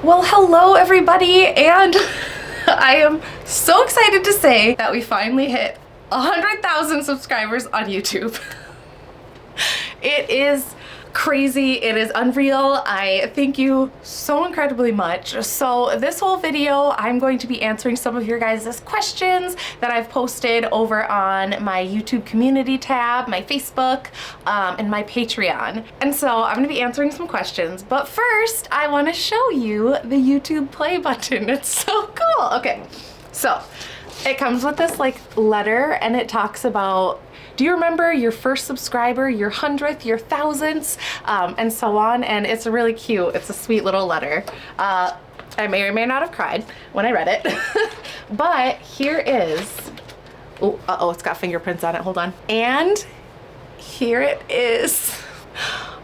Well, hello everybody, and I am so excited to say that we finally hit 100,000 subscribers on YouTube. It is crazy, it is unreal. I thank you so incredibly much. So this whole video, I'm going to be answering some of your guys' questions that I've posted over on my YouTube community tab, my Facebook, and my Patreon. And so I'm gonna be answering some questions, but first I wanna show you the YouTube play button. It's so cool. Okay, so it comes with this like letter, and it talks about, do you remember your first subscriber, your 100th, your 1000th, and so on. And it's really cute. It's a sweet little letter. I may or may not have cried when I read it. But here is, oh, uh-oh, it's got fingerprints on it. Hold on. And here it is.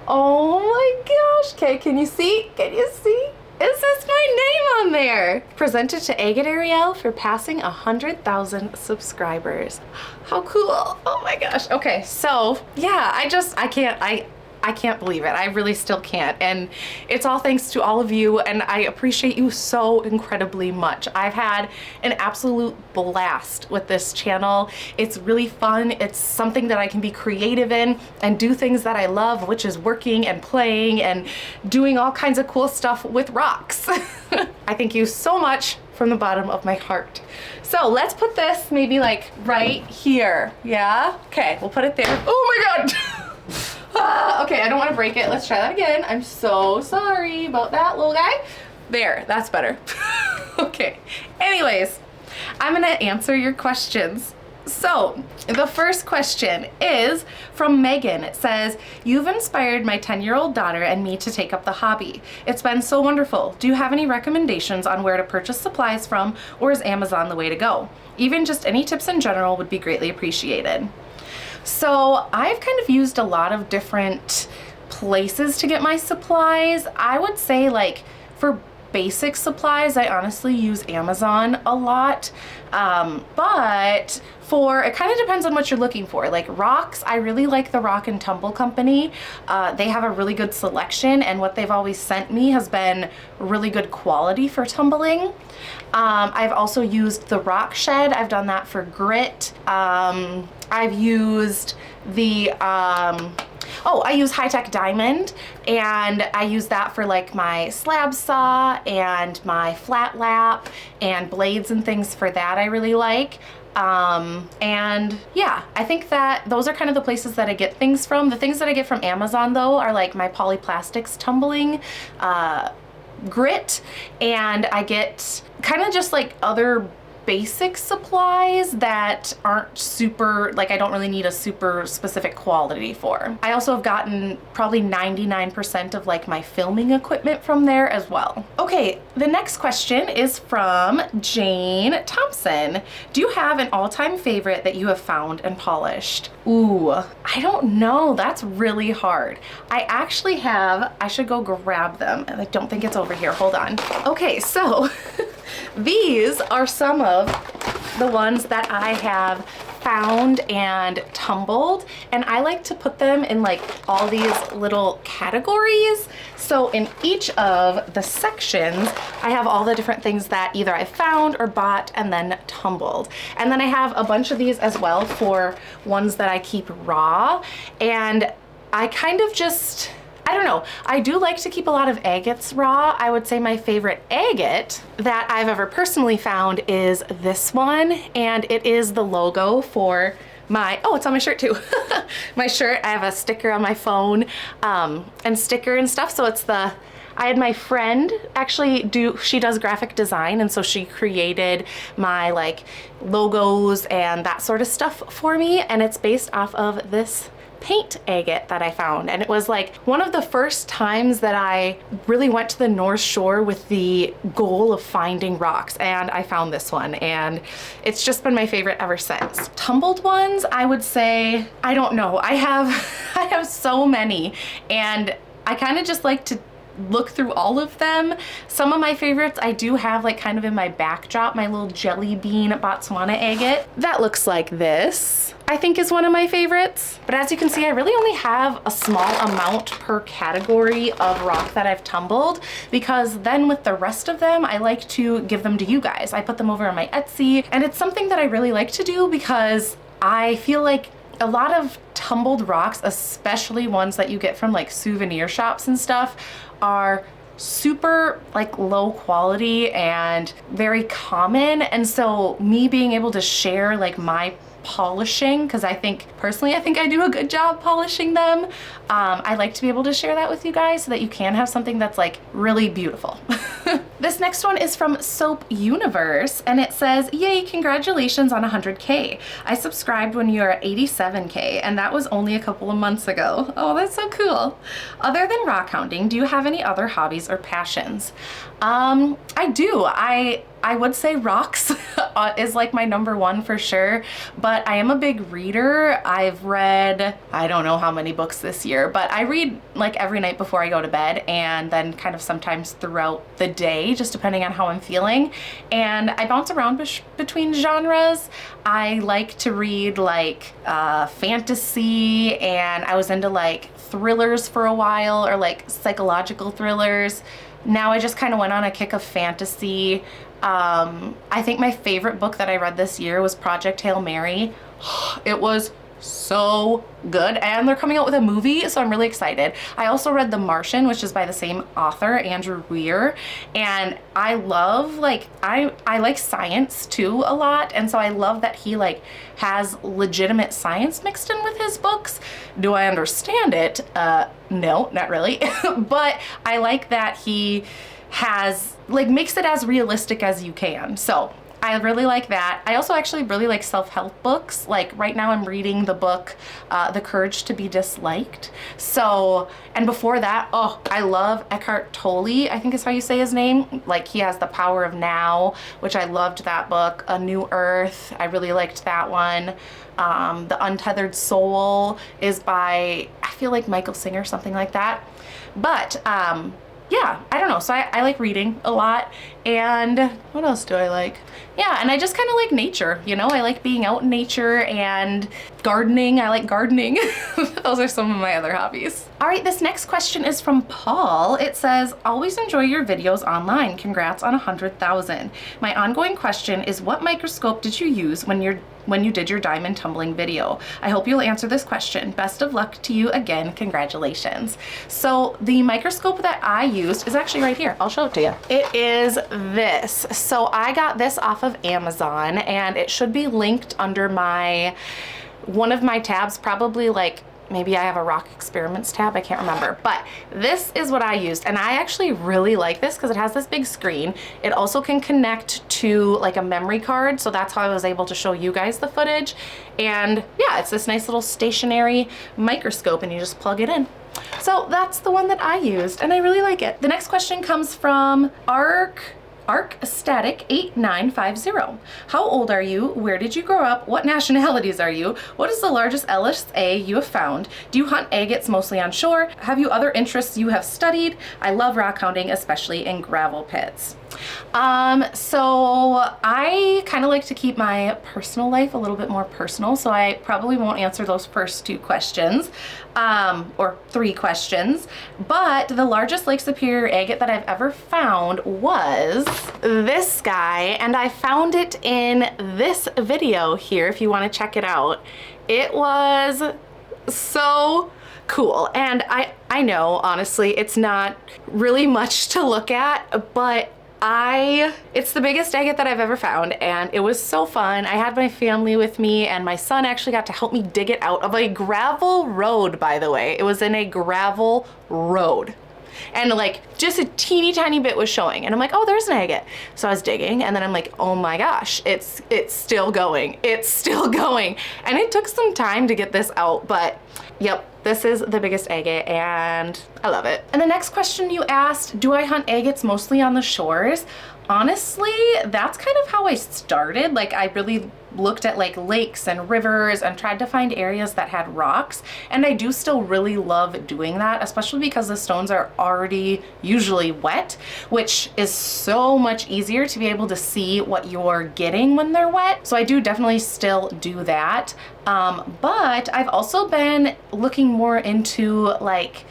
Oh my gosh. Okay, can you see? Can you see? It says my name on there. Presented to Agate Ariel for passing 100,000 subscribers. How cool. Oh my gosh. Okay, so yeah, I can't believe it. I really still can't. And it's all thanks to all of you, and I appreciate you so incredibly much. I've had an absolute blast with this channel. It's really fun. It's something that I can be creative in and do things that I love, which is working and playing and doing all kinds of cool stuff with rocks. I thank you so much from the bottom of my heart. So let's put this maybe like right here. Yeah? Okay, we'll put it there. Oh my God. Okay, I don't want to break it. Let's try that again. I'm so sorry about that, little guy. There, that's better. Okay, anyways, I'm gonna answer your questions. So the first question is from Megan. It says, you've inspired my 10-year-old daughter and me to take up the hobby. It's been so wonderful. Do you have any recommendations on where to purchase supplies from, or is Amazon the way to go? Even just any tips in general would be greatly appreciated. So I've kind of used a lot of different places to get my supplies. I would say, like, for basic supplies, I honestly use Amazon a lot. But for, it kind of depends on what you're looking for. Like rocks, I really like the Rock and Tumble company. They have a really good selection, and what they've always sent me has been really good quality for tumbling. I've also used the Rock Shed. I've done that for grit. I've used the, I use High Tech Diamond, and I use that for like my slab saw and my flat lap and blades and things for that I really like. And yeah, I think that those are kind of the places that I get things from. The things that I get from Amazon though are like my Polyplastics tumbling, grit, and I get kind of just like other basic supplies that aren't super, like I don't really need a super specific quality for. I also have gotten probably 99% of like my filming equipment from there as well. Okay, the next question is from Jane Thompson. Do you have an all-time favorite that you have found and polished? Ooh, I don't know. That's really hard. I actually have, I should go grab them, and I don't think it's over here. Hold on. Okay, so these are some of the ones that I have found and tumbled, and I like to put them in like all these little categories. So in each of the sections, I have all the different things that either I found or bought and then tumbled. And then I have a bunch of these as well for ones that I keep raw. And I kind of just, I don't know, I do like to keep a lot of agates raw. I would say my favorite agate that I've ever personally found is this one, and it is the logo for my, oh, it's on my shirt too. My shirt, I have a sticker on my phone, and sticker and stuff, so it's the, I had my friend actually she does graphic design, and so she created my like logos and that sort of stuff for me, and it's based off of this paint agate that I found. And it was like one of the first times that I really went to the North Shore with the goal of finding rocks, and I found this one, and it's just been my favorite ever since. Tumbled ones, I would say, I don't know, I have so many, and I kind of just like to look through all of them. Some of my favorites I do have like kind of in my backdrop, my little jelly bean Botswana agate. That looks like this. I think is one of my favorites. But as you can see, I really only have a small amount per category of rock that I've tumbled, because then with the rest of them, I like to give them to you guys. I put them over on my Etsy, and it's something that I really like to do because I feel like a lot of tumbled rocks, especially ones that you get from like souvenir shops and stuff, are super like low quality and very common. And so me being able to share like my polishing, because I think personally I do a good job polishing them, I like to be able to share that with you guys so that you can have something that's like really beautiful. This next one is from Soap Universe, and it says, yay, congratulations on 100K. I subscribed when you were at 87K, and that was only a couple of months ago. Oh, that's so cool. Other than rockhounding, do you have any other hobbies or passions? I do. I would say rocks is like my number one for sure, but I am a big reader. I've read, I don't know how many books this year, but I read like every night before I go to bed, and then kind of sometimes throughout the day, just depending on how I'm feeling. And I bounce around between genres. I like to read like fantasy, and I was into like thrillers for a while, or like psychological thrillers. Now I just kind of went on a kick of fantasy. I think my favorite book that I read this year was Project Hail Mary. It was so good, and they're coming out with a movie, so I'm really excited. I also read The Martian, which is by the same author, Andrew Weir, and I love like I like science too a lot, and so I love that he like has legitimate science mixed in with his books. Do I understand it? No, not really. But I like that he has like makes it as realistic as you can. So I really like that. I also actually really like self-help books. Like right now I'm reading the book, The Courage to be Disliked. So, and before that, oh, I love Eckhart Tolle, I think is how you say his name. Like he has The Power of Now, which I loved that book. A New Earth, I really liked that one. The Untethered Soul is by, I feel like Michael Singer, something like that. But, yeah, I don't know. So I like reading a lot. And what else do I like? Yeah, and I just kind of like nature, you know? I like being out in nature and gardening. I like gardening. Those are some of my other hobbies. All right, this next question is from Paul. It says, always enjoy your videos online. Congrats on 100,000. My ongoing question is, what microscope did you use when you did your diamond tumbling video? I hope you'll answer this question. Best of luck to you again. Congratulations. So the microscope that I used is actually right here. I'll show it to you. It is this. So I got this off of Amazon, and it should be linked under one of my tabs, probably like maybe I have a rock experiments tab, I can't remember, but this is what I used, and I actually really like this because it has this big screen. It also can connect to like a memory card, so that's how I was able to show you guys the footage. And yeah, it's this nice little stationary microscope, and you just plug it in. So that's the one that I used, and I really like it. The next question comes from Static 8950. How old are you? Where did you grow up? What nationalities are you? What is the largest LSA you have found? Do you hunt agates mostly on shore? Have you other interests you have studied? I love rockhounding, especially in gravel pits. So I kind of like to keep my personal life a little bit more personal, so I probably won't answer those first two questions, or three questions, but the largest Lake Superior agate that I've ever found was this guy, and I found it in this video here if you want to check it out. It was so cool, and I know honestly it's not really much to look at, but it's the biggest agate that I've ever found, and it was so fun. I had my family with me, and my son actually got to help me dig it out of a gravel road, by the way. It was in a gravel road. And like just a teeny tiny bit was showing, and I'm like, oh, there's an agate. So I was digging, and then I'm like, oh my gosh, it's still going. It's still going. And it took some time to get this out, but yep, this is the biggest agate, and I love it. And the next question you asked, do I hunt agates mostly on the shores? Honestly, that's kind of how I started. Like I really looked at like lakes and rivers and tried to find areas that had rocks. And I do still really love doing that, especially because the stones are already usually wet, which is so much easier to be able to see what you're getting when they're wet. So I do definitely still do that. But I've also been looking more into like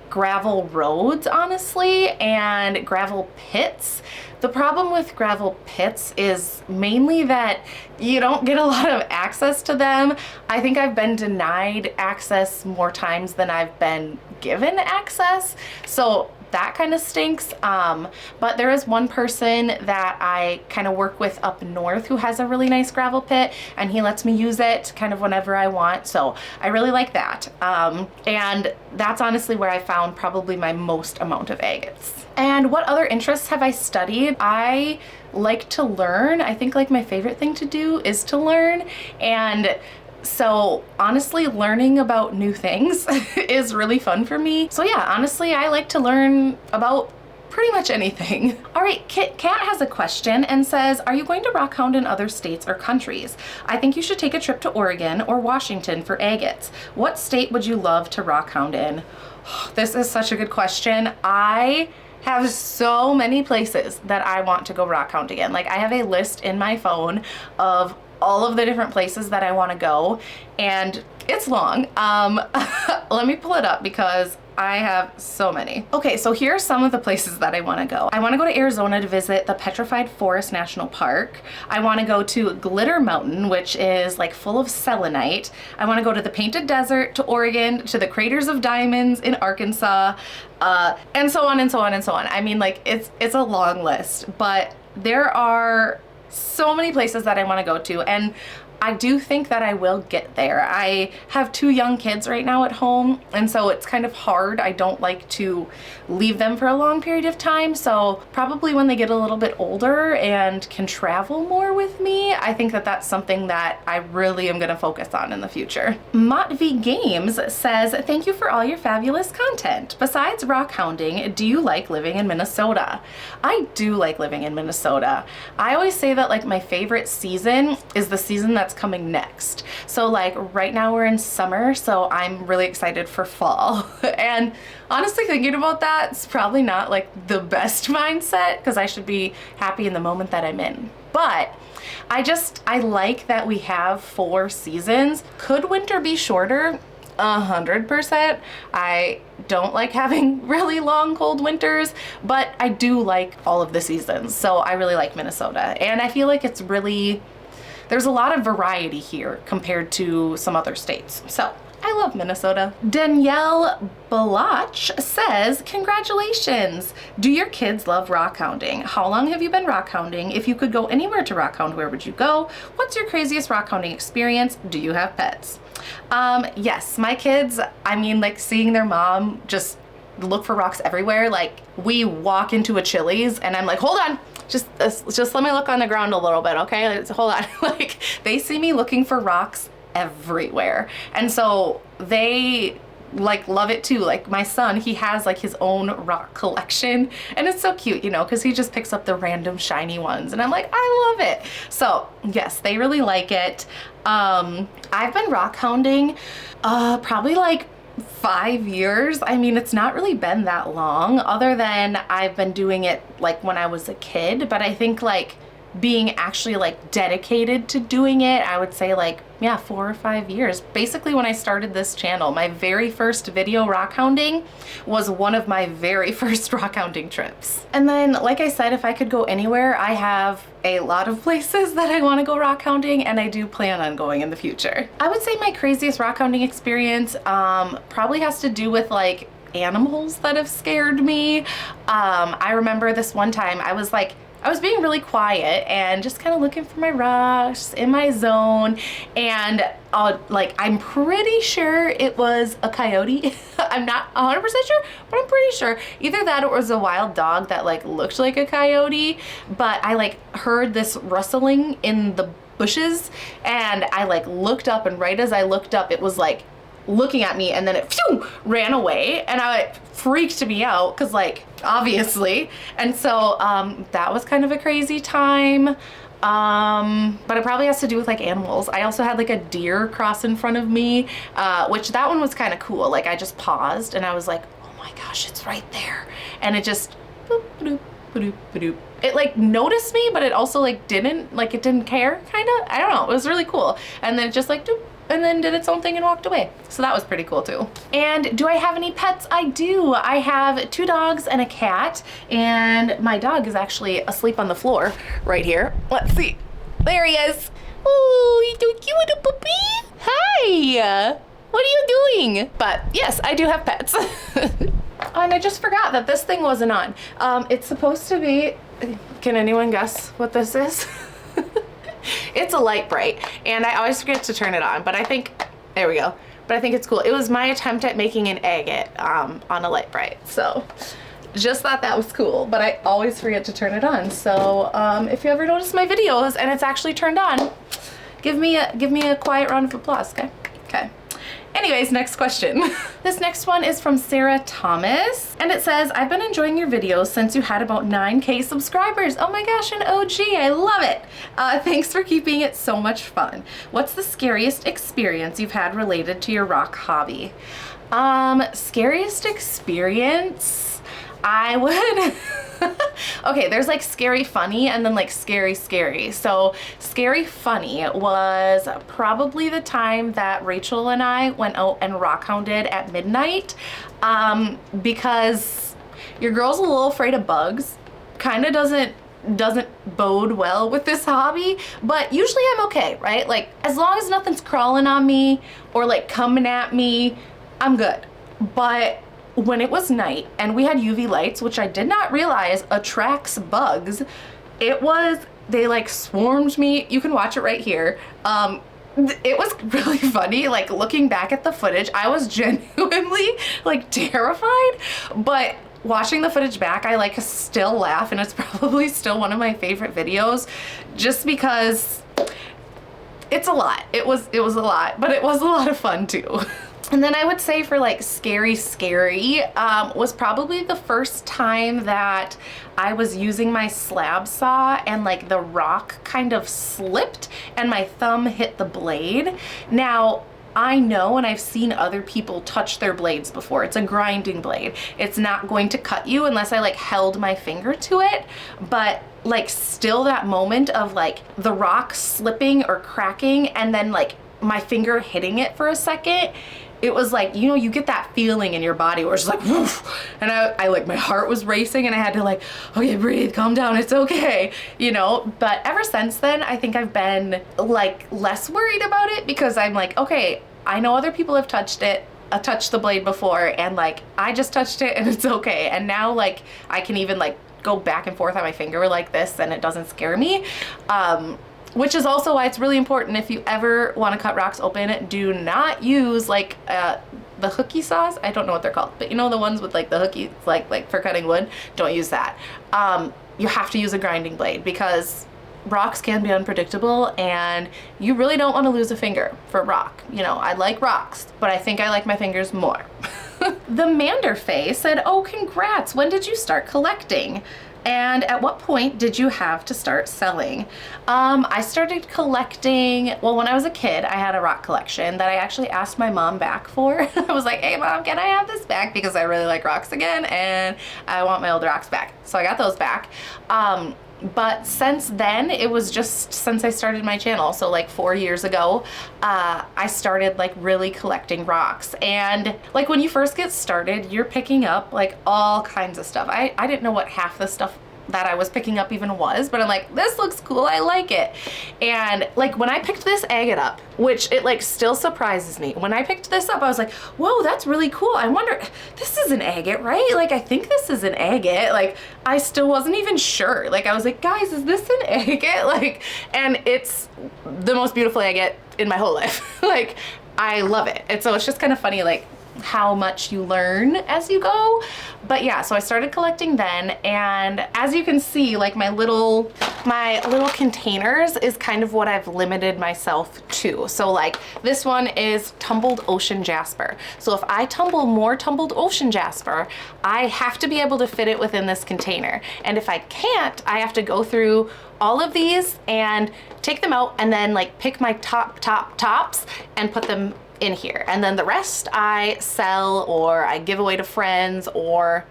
gravel roads, honestly, and gravel pits. The problem with gravel pits is mainly that you don't get a lot of access to them. I think I've been denied access more times than I've been given access. So that kind of stinks. But there is one person that I kind of work with up north who has a really nice gravel pit, and he lets me use it kind of whenever I want. So I really like that. And that's honestly where I found probably my most amount of agates. And what other interests have I studied? I like to learn. I think like my favorite thing to do is to learn. And so honestly, learning about new things is really fun for me. So yeah, honestly, I like to learn about pretty much anything. All right, Kat has a question and says, are you going to rockhound in other states or countries? I think you should take a trip to Oregon or Washington for agates. What state would you love to rockhound in? This is such a good question. I have so many places that I want to go rockhounding in. Like I have a list in my phone of all of the different places that I want to go, and it's long. Let me pull it up because I have so many. Okay, so here are some of the places that I want to go. I want to go to Arizona to visit the Petrified Forest National Park. I want to go to Glitter Mountain, which is like full of selenite. I want to go to the Painted Desert, to Oregon, to the Craters of Diamonds in Arkansas, and so on and so on and so on. I mean, like it's a long list, but there are so many places that I want to go to, and I do think that I will get there. I have 2 young kids right now at home, and so it's kind of hard. I don't like to leave them for a long period of time, so probably when they get a little bit older and can travel more with me, I think that that's something that I really am going to focus on in the future. Motv Games says, thank you for all your fabulous content. Besides rockhounding, do you like living in Minnesota? I do like living in Minnesota. I always say that like my favorite season is the season that's coming next. So like right now we're in summer, so I'm really excited for fall. And honestly, thinking about that, it's probably not like the best mindset because I should be happy in the moment that I'm in. But I like that we have 4 seasons. Could winter be shorter? 100%. I don't like having really long cold winters, but I do like all of the seasons. So I really like Minnesota, and I feel like it's really, there's a lot of variety here compared to some other states. So I love Minnesota. Danielle Balach says, congratulations. Do your kids love rockhounding? How long have you been rockhounding? If you could go anywhere to rockhound, where would you go? What's your craziest rockhounding experience? Do you have pets? Yes, my kids, I mean, like seeing their mom just look for rocks everywhere. Like we walk into a Chili's and I'm like, hold on. Just let me look on the ground a little bit, okay? Hold on. Like they see me looking for rocks everywhere, and so they like love it too. Like my son, he has like his own rock collection, and it's so cute, you know, because he just picks up the random shiny ones, and I'm like, I love it. So yes, they really like it. I've been rock hounding probably like 5 years. I mean, it's not really been that long, other than I've been doing it like when I was a kid, but I think like being actually like dedicated to doing it, I would say like, yeah, 4 or 5 years. Basically when I started this channel, my very first video rockhounding was one of my very first rockhounding trips. And then, like I said, if I could go anywhere, I have a lot of places that I want to go rockhounding, and I do plan on going in the future. I would say my craziest rockhounding experience probably has to do with like animals that have scared me. I remember this one time I was being really quiet and just kind of looking for my rocks in my zone, and I'm pretty sure it was a coyote. I'm not 100% sure, but I'm pretty sure. Either that or it was a wild dog that like looked like a coyote, but I like heard this rustling in the bushes, and I like looked up, and right as I looked up, it was like looking at me, and then it ran away, and it freaked me out because like obviously. And so that was kind of a crazy time. But it probably has to do with like animals. I also had like a deer cross in front of me, which that one was kind of cool. Like I just paused and I was like, oh my gosh, it's right there. And it just, boop, boop, boop, boop. It like noticed me, but it also like didn't, like it didn't care, kind of. I don't know, it was really cool. And then it just like, doop, and then did its own thing and walked away. So that was pretty cool too. And do I have any pets? I do. I have 2 dogs and a cat, and my dog is actually asleep on the floor right here. Let's see. There he is. Oh, he's so cute, a puppy. Hi. What are you doing? But yes, I do have pets. And I just forgot that this thing wasn't on. It's supposed to be, can anyone guess what this is? It's a light bright, and I always forget to turn it on, but I think, there we go. But I think it's cool. It was my attempt at making an agate on a light bright. So just thought that was cool, but I always forget to turn it on. So if you ever notice my videos and it's actually turned on, give me a quiet round of applause, okay? Okay. Anyways, next question. This next one is from Sarah Thomas, and it says, I've been enjoying your videos since you had about 9K subscribers. Oh my gosh, an OG, I love it. Thanks for keeping it so much fun. What's the scariest experience you've had related to your rock hobby? Scariest experience? I would... Okay, there's like scary funny and then like scary scary. So scary funny was probably the time that Rachel and I went out and rockhounded at midnight, because your girl's a little afraid of bugs. Kind of doesn't bode well with this hobby, but usually I'm okay, right? Like as long as nothing's crawling on me or like coming at me, I'm good. But when it was night and we had UV lights, which I did not realize attracts bugs, they like swarmed me. You can watch it right here. It was really funny, like looking back at the footage, I was genuinely like terrified, but watching the footage back, I like still laugh, and it's probably still one of my favorite videos just because it's a lot. It was a lot, but it was a lot of fun too. And then I would say for like scary was probably the first time that I was using my slab saw and like the rock kind of slipped and my thumb hit the blade. Now I know, and I've seen other people touch their blades before. It's a grinding blade. It's not going to cut you unless I like held my finger to it, but like still that moment of like the rock slipping or cracking and then like my finger hitting it for a second, it was like, you know, you get that feeling in your body where it's like, woof, and I like, my heart was racing and I had to like, okay, breathe, calm down, it's okay, you know? But ever since then, I think I've been like less worried about it because I'm like, okay, I know other people have touched it, touched the blade before, and like, I just touched it and it's okay. And now like, I can even like go back and forth on my finger like this and it doesn't scare me. Which is also why it's really important, if you ever want to cut rocks open, do not use like the hooky saws. I don't know what they're called, but you know the ones with like the hooky, like for cutting wood, don't use that. You have to use a grinding blade because rocks can be unpredictable and you really don't want to lose a finger for rock. You know, I like rocks, but I think I like my fingers more. The Manderface said, oh, congrats, when did you start collecting? And at what point did you have to start selling? I started collecting, well, when I was a kid, I had a rock collection that I actually asked my mom back for. I was like, hey mom, can I have this back? Because I really like rocks again and I want my old rocks back. So I got those back. But since then, it was just since I started my channel, so like 4 years ago, I started like really collecting rocks. And like when you first get started, you're picking up like all kinds of stuff. I didn't know what half the stuff that I was picking up even was, but I'm like, this looks cool, I like it. And like when I picked this agate up, which it like still surprises me, when I picked this up I was like, whoa, that's really cool. I wonder, this is an agate, right? Like I think this is an agate. Like I still wasn't even sure. Like I was like, guys, is this an agate? Like, and it's the most beautiful agate in my whole life. Like I love it. And so it's just kind of funny, like how much you learn as you go. But yeah, so I started collecting then, and as you can see, like my little containers is kind of what I've limited myself to. So like this one is tumbled ocean jasper. So if I tumble more tumbled ocean jasper, I have to be able to fit it within this container. And if I can't, I have to go through all of these and take them out and then like pick my tops and put them in here. And then the rest I sell or I give away to friends, or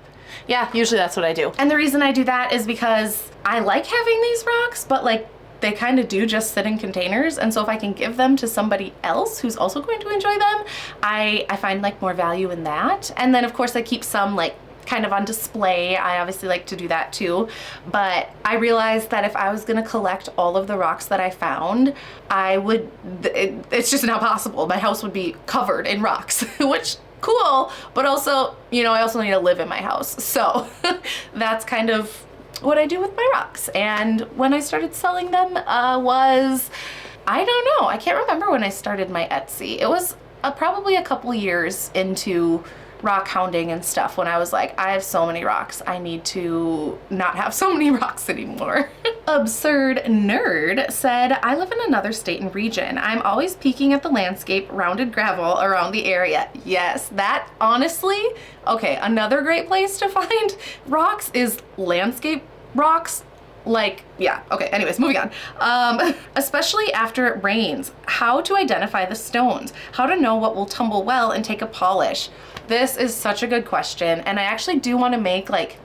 yeah, usually that's what I do. And the reason I do that is because I like having these rocks, but like they kind of do just sit in containers. And so if I can give them to somebody else who's also going to enjoy them, I find like more value in that. And then of course I keep some like kind of on display. I obviously like to do that too, but I realized that if I was gonna collect all of the rocks that I found, it's just not possible. My house would be covered in rocks, which cool, but also, you know, I also need to live in my house. So that's kind of what I do with my rocks. And when I started selling them was, I don't know, I can't remember when I started my Etsy. It was probably a couple years into rock hounding and stuff when I was like, I have so many rocks, I need to not have so many rocks anymore. Absurd Nerd said, I live in another state and region. I'm always peeking at the landscape, rounded gravel around the area. Yes, that honestly, okay, another great place to find rocks is landscape rocks. Like, yeah, okay, anyways, moving on. Especially after it rains, how to identify the stones, how to know what will tumble well and take a polish. This is such a good question, and I actually do want to make like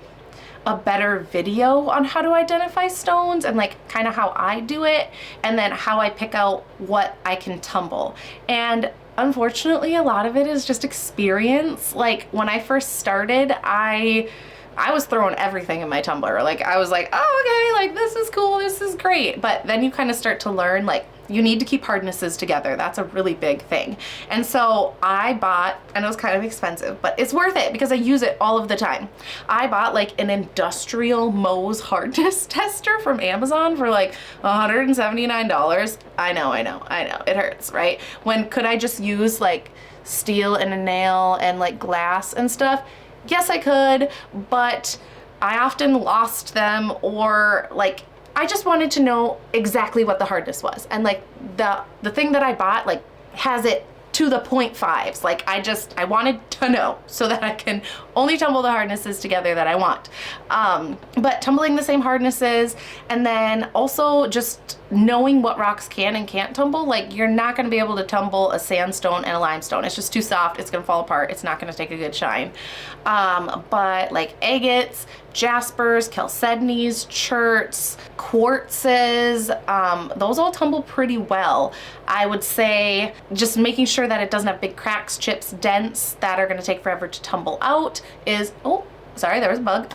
a better video on how to identify stones and like kind of how I do it, and then how I pick out what I can tumble. And unfortunately, a lot of it is just experience. Like when I first started, I was throwing everything in my tumbler. Like I was like, oh, okay, like this is cool, this is great. But then you kind of start to learn like you need to keep hardnesses together. That's a really big thing. And so I bought, and it was kind of expensive, but it's worth it because I use it all of the time. I bought like an industrial Mohs hardness tester from Amazon for like $179. I know, it hurts, right? When could I just use like steel and a nail and like glass and stuff? Yes, I could, but I often lost them, or like I just wanted to know exactly what the hardness was. And like the thing that I bought like has it to the 0.5s. Like I wanted to know so that I can only tumble the hardnesses together that I want. But tumbling the same hardnesses, and then also just knowing what rocks can and can't tumble. Like you're not gonna be able to tumble a sandstone and a limestone. It's just too soft, it's gonna fall apart, it's not gonna take a good shine. But like agates, jaspers, chalcedonies, cherts, quartzes, those all tumble pretty well. I would say just making sure that it doesn't have big cracks, chips, dents that are gonna take forever to tumble out is, oh, sorry, there was a bug.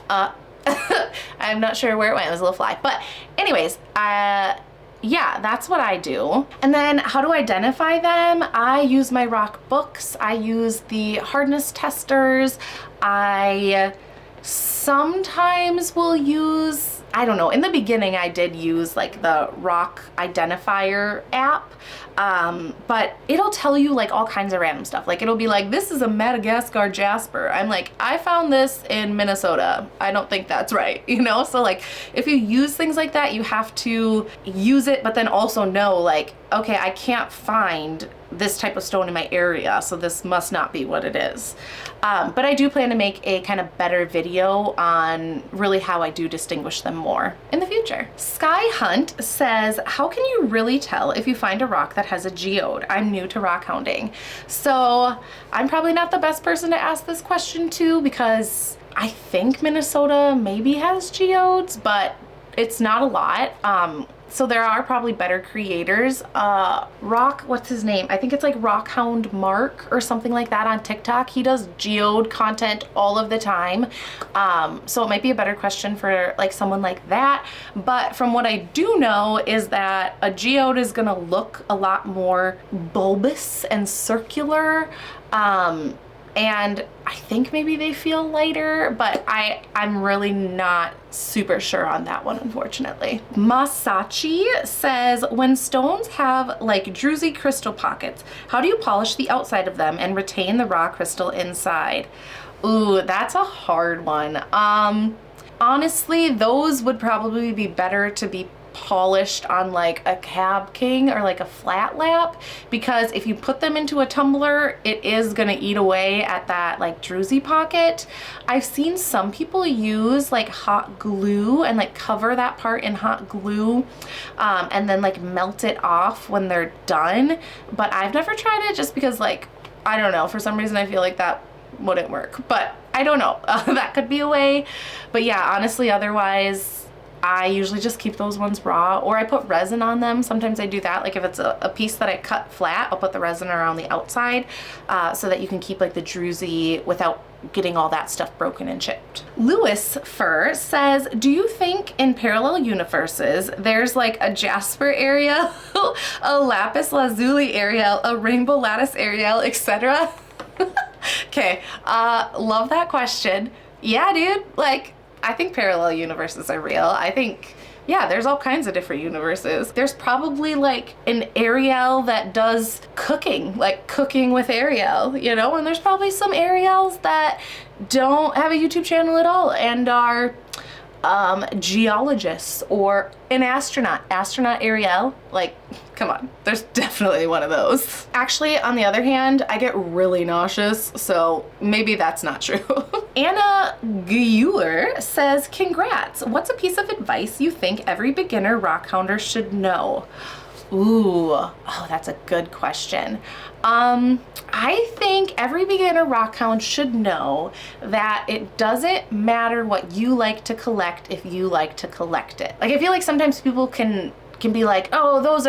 I'm not sure where it went, it was a little fly. But anyways, yeah, that's what I do. And then how to identify them? I use my rock books. I use the hardness testers. I sometimes will use, I don't know, in the beginning I did use like the rock identifier app, but it'll tell you like all kinds of random stuff. Like it'll be like, this is a Madagascar jasper. I'm like, I found this in Minnesota. I don't think that's right, you know? So like if you use things like that, you have to use it, but then also know like, okay, I can't find this type of stone in my area, so this must not be what it is. But I do plan to make a kind of better video on really how I do distinguish them more in the future. Sky Hunt says, how can you really tell if you find a rock that has a geode? I'm new to rock hounding. So I'm probably not the best person to ask this question to, because I think Minnesota maybe has geodes, but it's not a lot. So there are probably better creators. What's his name? I think it's like Rockhound Mark or something like that on TikTok. He does geode content all of the time. So it might be a better question for like someone like that. But from what I do know is that a geode is gonna look a lot more bulbous and circular. and I think maybe they feel lighter, but I'm really not super sure on that one, unfortunately. Masachi says, when stones have like druzy crystal pockets, how do you polish the outside of them and retain the raw crystal inside? Ooh, that's a hard one. Honestly, those would probably be better to be polished on like a Cab King or like a flat lap, because if you put them into a tumbler, it is gonna eat away at that like druzy pocket. I've seen some people use like hot glue and like cover that part in hot glue and then like melt it off when they're done, but I've never tried it just because, like, I don't know, for some reason I feel like that wouldn't work, but I don't know. That could be a way. But yeah, honestly, otherwise I usually just keep those ones raw, or I put resin on them. Sometimes I do that. Like if it's a piece that I cut flat, I'll put the resin around the outside so that you can keep like the druzy without getting all that stuff broken and chipped. Lewis Fur says, do you think in parallel universes there's like a Jasper Ariel, a Lapis Lazuli Ariel, a Rainbow Lattice Ariel, etc.? Okay, love that question. Yeah, dude, like, I think parallel universes are real. I think, yeah, there's all kinds of different universes. There's probably like an Ariel that does cooking, like cooking with Ariel, you know? And there's probably some Ariels that don't have a YouTube channel at all and are geologists or an astronaut Ariel. Like, come on, there's definitely one of those. Actually, on the other hand, I get really nauseous, so maybe that's not true. Anna Guewer says, congrats. What's a piece of advice you think every beginner Rockounder should know? Ooh, oh, that's a good question. I think every beginner rockhound should know that it doesn't matter what you like to collect if you like to collect it. Like, I feel like sometimes people can be like, oh, those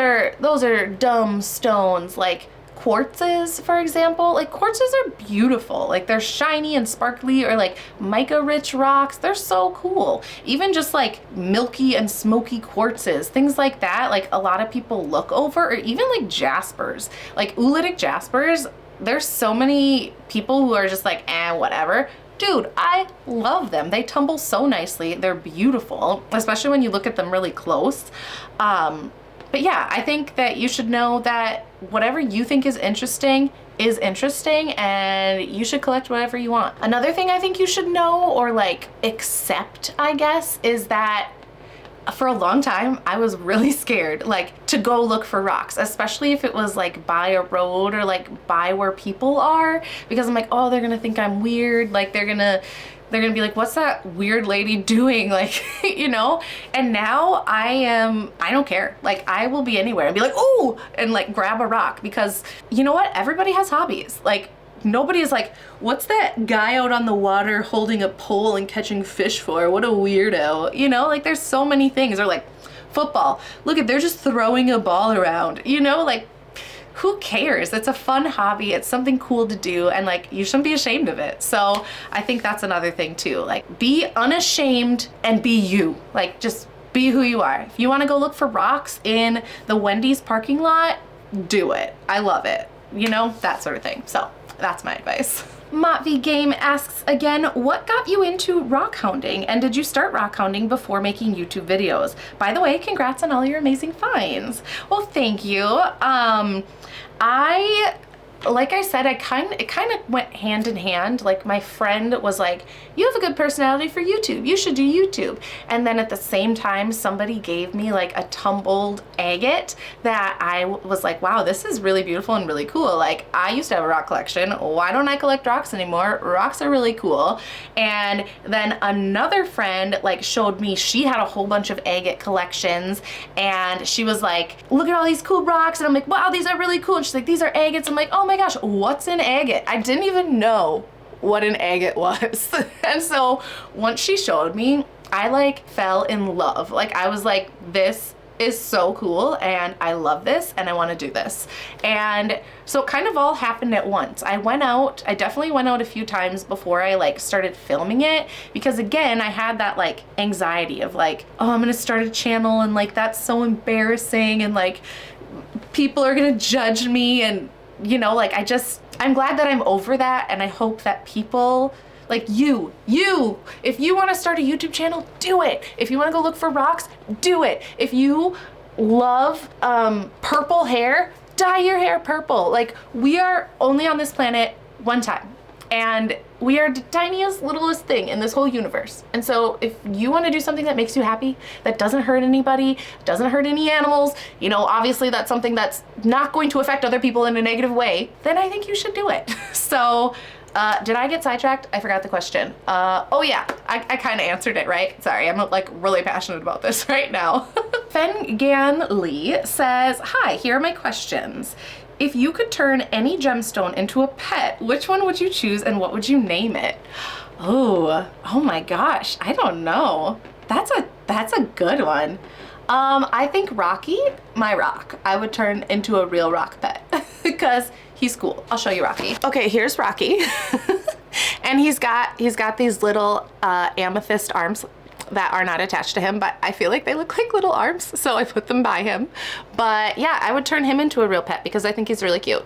are dumb stones, like quartzes, for example. Like, quartzes are beautiful. Like, they're shiny and sparkly, or like mica rich rocks. They're so cool. Even just like milky and smoky quartzes, things like that, like a lot of people look over, or even like jaspers, like oolitic jaspers. There's so many people who are just like, whatever. Dude, I love them. They tumble so nicely. They're beautiful, especially when you look at them really close. But yeah, I think that you should know that whatever you think is interesting, and you should collect whatever you want. Another thing I think you should know, or like accept, I guess, is that for a long time, I was really scared, like, to go look for rocks, especially if it was like by a road or like by where people are, because I'm like, oh, they're gonna think I'm weird. Like, they're gonna be like, what's that weird lady doing? Like, you know? And now I don't care. Like, I will be anywhere and be like, ooh, and like grab a rock, because you know what? Everybody has hobbies. Like, nobody is like, what's that guy out on the water holding a pole and catching fish for? What a weirdo. You know, like, there's so many things. Or like football. Look at, they're just throwing a ball around, you know, like, who cares? It's a fun hobby. It's something cool to do, and like, you shouldn't be ashamed of it. So I think that's another thing too. Like, be unashamed and be you. Like, just be who you are. If you want to go look for rocks in the Wendy's parking lot, do it. I love it. You know, that sort of thing. So that's my advice. Motv Game asks again, what got you into rockhounding, and did you start rockhounding before making YouTube videos? By the way, congrats on all your amazing finds. Well, thank you. Like I said, it kind of went hand in hand. Like, my friend was like, you have a good personality for YouTube. You should do YouTube. And then at the same time, somebody gave me like a tumbled agate that I was like, wow, this is really beautiful and really cool. Like, I used to have a rock collection. Why don't I collect rocks anymore? Rocks are really cool. And then another friend like showed me, she had a whole bunch of agate collections, and she was like, look at all these cool rocks. And I'm like, wow, these are really cool. And she's like, these are agates. I'm like, oh my gosh, what's an agate? I didn't even know what an agate was. And so once she showed me, I like fell in love. Like, I was like, this is so cool, and I love this, and I want to do this. And so it kind of all happened at once. I definitely went out a few times before I like started filming it, because again, I had that like anxiety of like, oh, I'm gonna start a channel, and like, that's so embarrassing, and like, people are gonna judge me, and you know, like, I I'm glad that I'm over that, and I hope that people like you, if you want to start a YouTube channel, do it. If you want to go look for rocks, do it. If you love purple hair, dye your hair purple. Like, we are only on this planet one time, and we are the tiniest, littlest thing in this whole universe. And so if you want to do something that makes you happy, that doesn't hurt anybody, doesn't hurt any animals, you know, obviously that's something that's not going to affect other people in a negative way, then I think you should do it. So did I get sidetracked? I forgot the question. Oh yeah, I kind of answered it, right? Sorry, I'm like really passionate about this right now. Fengan Lee says, hi, here are my questions. If you could turn any gemstone into a pet, which one would you choose and what would you name it? Oh my gosh, I don't know. That's a good one. I think Rocky, my rock, I would turn into a real rock pet because he's cool. I'll show you Rocky. Okay, here's Rocky. And he's got these little amethyst arms that are not attached to him, but I feel like they look like little arms, so I put them by him. But yeah, I would turn him into a real pet because I think he's really cute.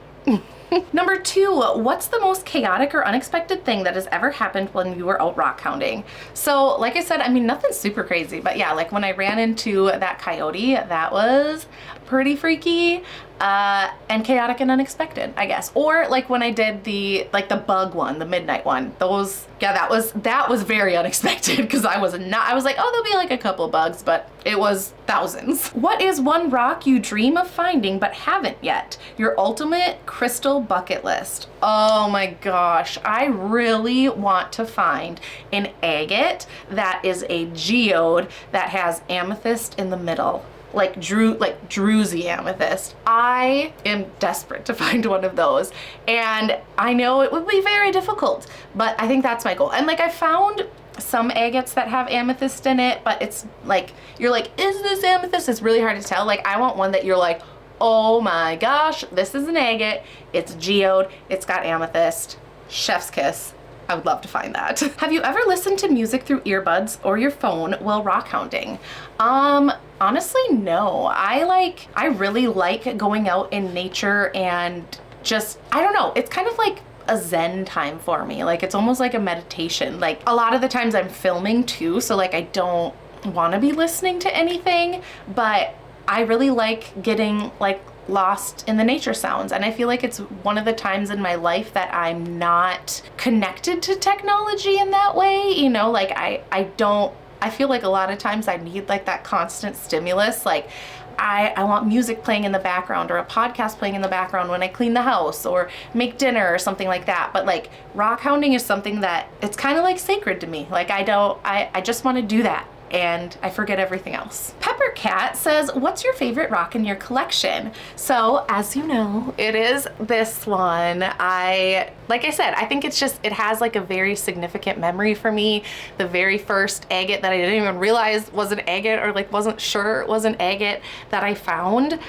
Number 2, what's the most chaotic or unexpected thing that has ever happened when you were out rock hounding? So like I said, I mean, nothing super crazy, but yeah, like when I ran into that coyote, that was pretty freaky and chaotic and unexpected, I guess. Or like when I did the bug one, the midnight one, those, yeah, that was very unexpected because I was like, oh, there'll be like a couple bugs, but it was thousands. What is one rock you dream of finding but haven't yet? Your ultimate crystal bucket list. Oh my gosh, I really want to find an agate that is a geode that has amethyst in the middle. Like druzy amethyst. I am desperate to find one of those, and I know it would be very difficult, but I think that's my goal. And like, I found some agates that have amethyst in it, but it's like, you're like, is this amethyst? It's really hard to tell. Like, I want one that you're like, oh my gosh, this is an agate, it's geode, it's got amethyst, chef's kiss. I would love to find that. Have you ever listened to music through earbuds or your phone while rock hounding? Honestly, no. I really like going out in nature and just, I don't know, it's kind of like a zen time for me. Like, it's almost like a meditation. Like, a lot of the times I'm filming too, so like I don't want to be listening to anything, but I really like getting like lost in the nature sounds, and I feel like it's one of the times in my life that I'm not connected to technology in that way, you know. Like, I feel like a lot of times I need like that constant stimulus. Like, I want music playing in the background or a podcast playing in the background when I clean the house or make dinner or something like that. But like, rock hounding is something that it's kind of like sacred to me. Like, I just want to do that, and I forget everything else. Pepper Cat says, what's your favorite rock in your collection? So as you know, it is this one. Like I said, I think it's just, it has like a very significant memory for me. The very first agate that I didn't even realize was an agate, or like wasn't sure it was an agate, that I found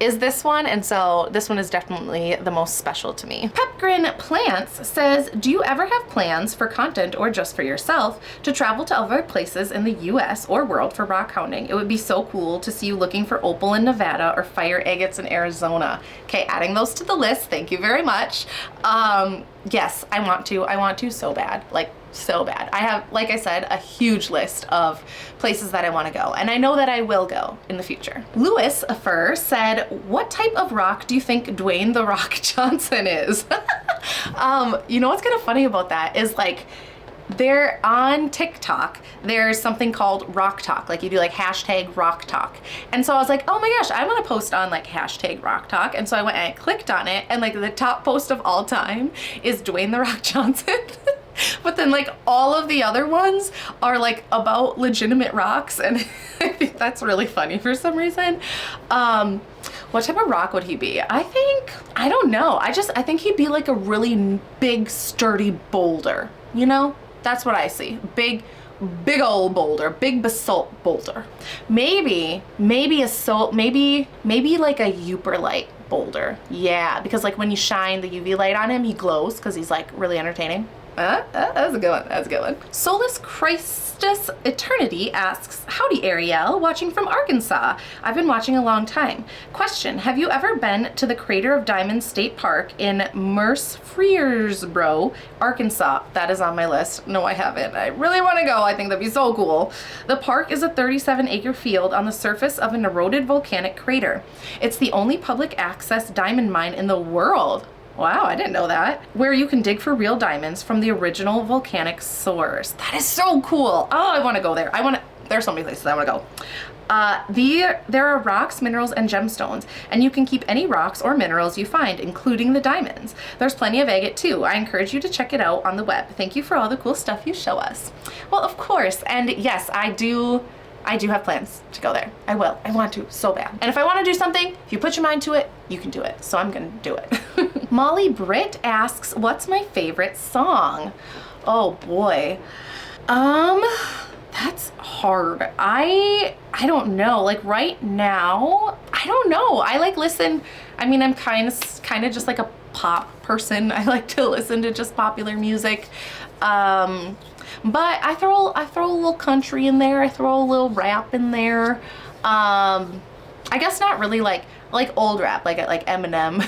is this one, and so this one is definitely the most special to me. Pepgrin Plants says, do you ever have plans for content or just for yourself to travel to other places in the US or world for rock hounding? It would be so cool to see you looking for opal in Nevada or fire agates in Arizona. Okay, adding those to the list, thank you very much. Yes, I want to so bad, like so bad. I have, like I said, a huge list of places that I want to go, and I know that I will go in the future. Lewis Fur said, what type of rock do you think Dwayne the Rock Johnson is? You know what's kind of funny about that is, like, they're on TikTok, there's something called Rock Talk. Like, you do like hashtag Rock Talk. And so I was like, oh my gosh, I want to post on like hashtag Rock Talk. And so I went and I clicked on it, and like the top post of all time is Dwayne the Rock Johnson. But then like all of the other ones are like about legitimate rocks, and I think that's really funny for some reason. What type of rock would he be? I don't know. I think he'd be like a really big, sturdy boulder, you know? That's what I see. Big old boulder, big basalt boulder. Maybe like a Umbriel boulder. Yeah, because like when you shine the UV light on him, he glows because he's like really entertaining. That's a good one. That's a good one. Solus Christus Eternity asks, howdy Ariel, watching from Arkansas. I've been watching a long time. Question, have you ever been to the Crater of Diamonds State Park in Murfreesboro, Arkansas? That is on my list. No, I haven't. I really want to go. I think that'd be so cool. The park is a 37-acre field on the surface of an eroded volcanic crater. It's the only public access diamond mine in the world. Wow, I didn't know that. Where you can dig for real diamonds from the original volcanic source. That is so cool. Oh, I want to go there. There's so many places I want to go. There are rocks, minerals, and gemstones, and you can keep any rocks or minerals you find, including the diamonds. There's plenty of agate too. I encourage you to check it out on the web. Thank you for all the cool stuff you show us. Well, of course, and yes, I do have plans to go there. I will. I want to so bad. And if I want to do something, if you put your mind to it, you can do it. So I'm gonna do it. Molly Britt asks, what's my favorite song? Oh boy. That's hard. I don't know. Like right now, I don't know. I like listen. I mean, I'm kind of just like a pop person. I like to listen to just popular music. But I throw a little country in there. I throw a little rap in there. I guess not really like old rap, like Eminem,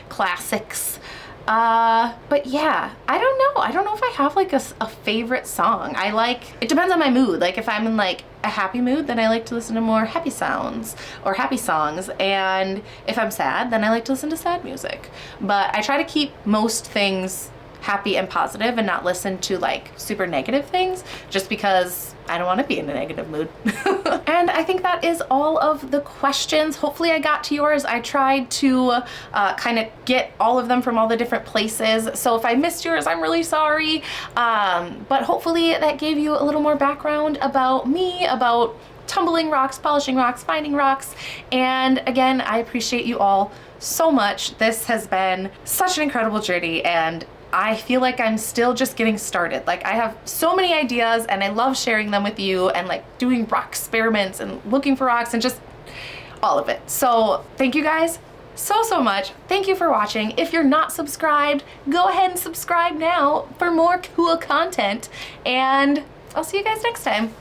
classics. But yeah, I don't know. I don't know if I have like a favorite song. It depends on my mood. Like if I'm in like a happy mood, then I like to listen to more happy sounds or happy songs. And if I'm sad, then I like to listen to sad music. But I try to keep most things happy and positive and not listen to like super negative things just because I don't want to be in a negative mood. And I think that is all of the questions. Hopefully I got to yours. I tried to kind of get all of them from all the different places. So if I missed yours, I'm really sorry. But hopefully that gave you a little more background about me, about tumbling rocks, polishing rocks, finding rocks. And again, I appreciate you all so much. This has been such an incredible journey, and I feel like I'm still just getting started. Like I have so many ideas and I love sharing them with you and like doing rock experiments and looking for rocks and just all of it. So thank you guys so much. Thank you for watching. If you're not subscribed, go ahead and subscribe now for more cool content, and I'll see you guys next time.